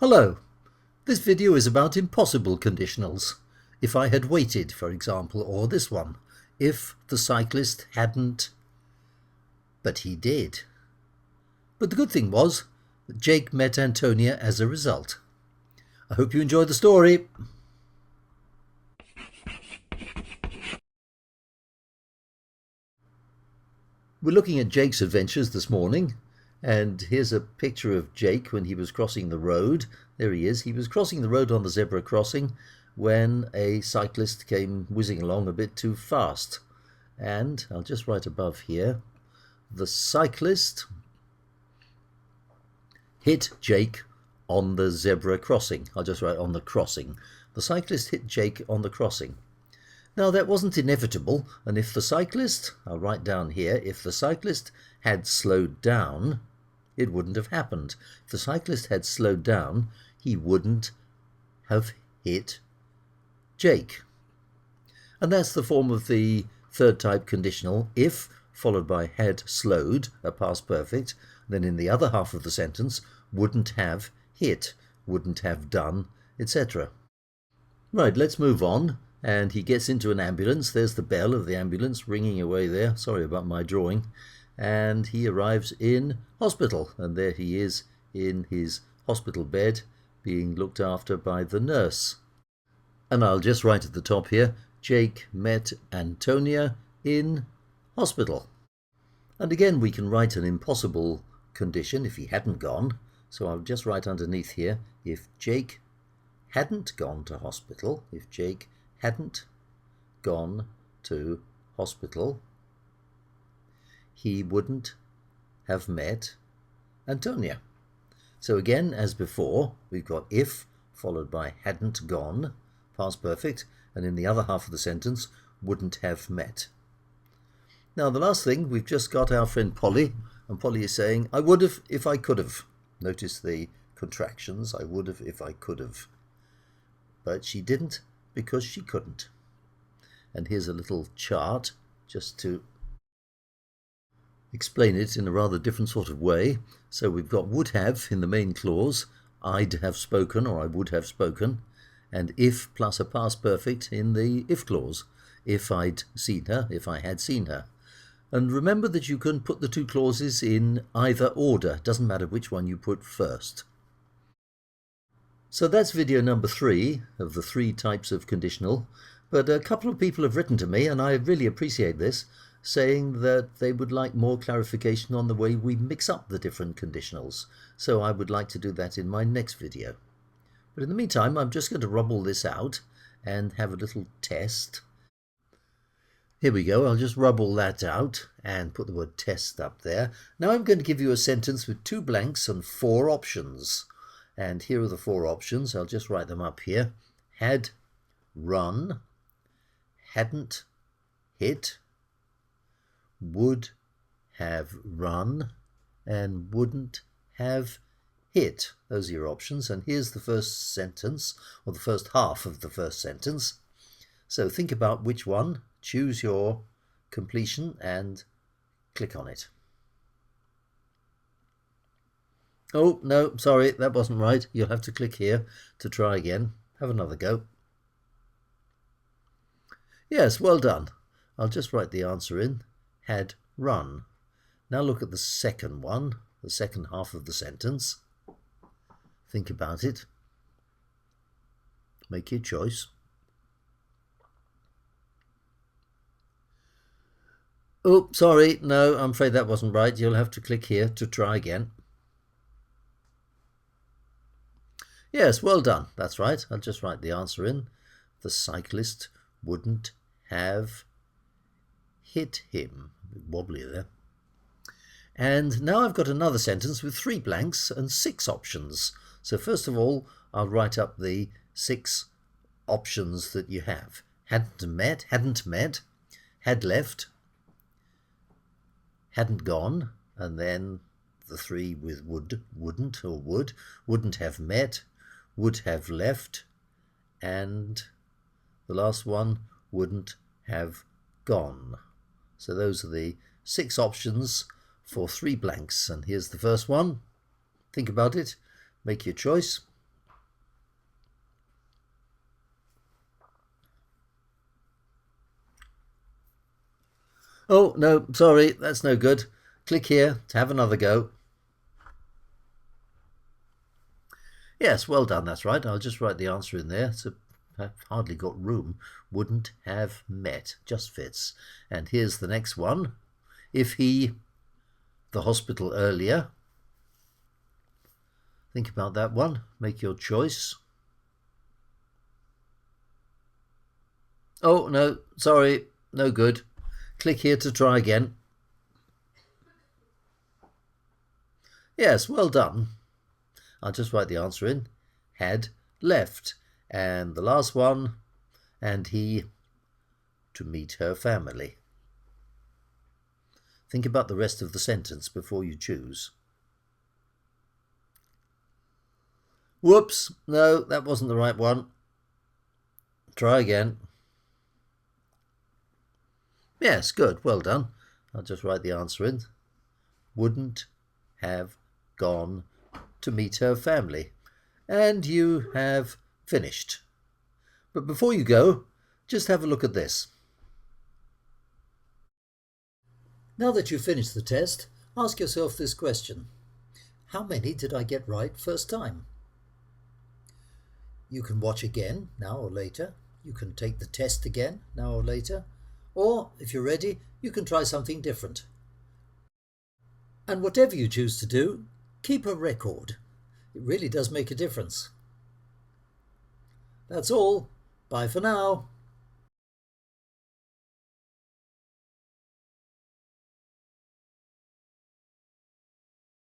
Hello, this video is about impossible conditionals. If I had waited, for example, or this one, if the cyclist hadn't, but he did. But the good thing was that Jake met Antonia as a result. I hope you enjoyed the story. We're looking at Jake's adventures this morning, and here's a picture of Jake when he was crossing the road. There he is. He was crossing the road on the zebra crossing when a cyclist came whizzing along a bit too fast. And I'll just write above here, the cyclist hit Jake on the zebra crossing. I'll just write on the crossing. The cyclist hit Jake on the crossing. Now that wasn't inevitable, and if the cyclist, I'll write down here, if the cyclist had slowed down, it wouldn't have happened. If the cyclist had slowed down, he wouldn't have hit Jake. And that's the form of the third type conditional, if followed by had slowed, a past perfect, then in the other half of the sentence, wouldn't have hit, wouldn't have done, etc. Right, let's move on. And he gets into an ambulance. There's the bell of the ambulance ringing away there. Sorry about my drawing. And he arrives in hospital. And there he is in his hospital bed being looked after by the nurse. And I'll just write at the top here, Jake met Antonia in hospital. And again, we can write an impossible condition if he hadn't gone. So I'll just write underneath here, if Jake hadn't gone to hospital, if Jake hadn't gone to hospital, he wouldn't have met Antonia. So again, as before, we've got if followed by hadn't gone, past perfect, and in the other half of the sentence, wouldn't have met. Now the last thing, we've just got our friend Polly, and Polly is saying, I would have if I could have. Notice the contractions, I would have if I could have. But she didn't, because she couldn't. And here's a little chart just to explain it in a rather different sort of way. So we've got would have in the main clause, I'd have spoken or I would have spoken, and if plus a past perfect in the if clause, if I'd seen her, if I had seen her. And remember that you can put the two clauses in either order, doesn't matter which one you put first. So that's video number 3 of the 3 types of conditional, but a couple of people have written to me, and I really appreciate this, saying that they would like more clarification on the way we mix up the different conditionals. So I would like to do that in my next video. But in the meantime, I'm just going to rub all this out and have a little test. Here we go, I'll just rub all that out and put the word test up there. Now I'm going to give you a sentence with 2 blanks and 4 options. And here are the 4 options. I'll just write them up here. Had run, hadn't hit, would have run, and wouldn't have hit. Those are your options. And here's the first sentence, or the first half of the first sentence. So think about which one, choose your completion, and click on it. Oh, no, sorry, that wasn't right. You'll have to click here to try again. Have another go. Yes, well done. I'll just write the answer in. Had run. Now look at the second one, the second half of the sentence. Think about it. Make your choice. Oh, sorry, no, I'm afraid that wasn't right. You'll have to click here to try again. Yes, well done. That's right. I'll just write the answer in. The cyclist wouldn't have hit him. A bit wobbly there. And now I've got another sentence with 3 blanks and 6 options. So first of all, I'll write up the 6 options that you have. Hadn't met, had left, hadn't gone, and then the 3 with would, wouldn't, or wouldn't have met, would have left, and the last one, wouldn't have gone. So those are the 6 options for 3 blanks. And here's the first one. Think about it. Make your choice. Oh, no, sorry, that's no good. Click here to have another go. Yes, well done, that's right. I'll just write the answer in there. So I've hardly got room. Wouldn't have met. Just fits. And here's the next one. If he, the hospital earlier. Think about that one. Make your choice. Oh, no, sorry, no good. Click here to try again. Yes, well done. I'll just write the answer in. Had left. And the last one, and he to meet her family. Think about the rest of the sentence before you choose. Whoops, no, that wasn't the right one. Try again. Yes, good, well done. I'll just write the answer in. Wouldn't have gone to meet her family. And you have finished. But before you go, just have a look at this. Now that you've finished the test, ask yourself this question. How many did I get right first time? You can watch again, now or later. You can take the test again, now or later. Or, if you're ready, you can try something different. And whatever you choose to do, keep a record. It really does make a difference. That's all. Bye for now.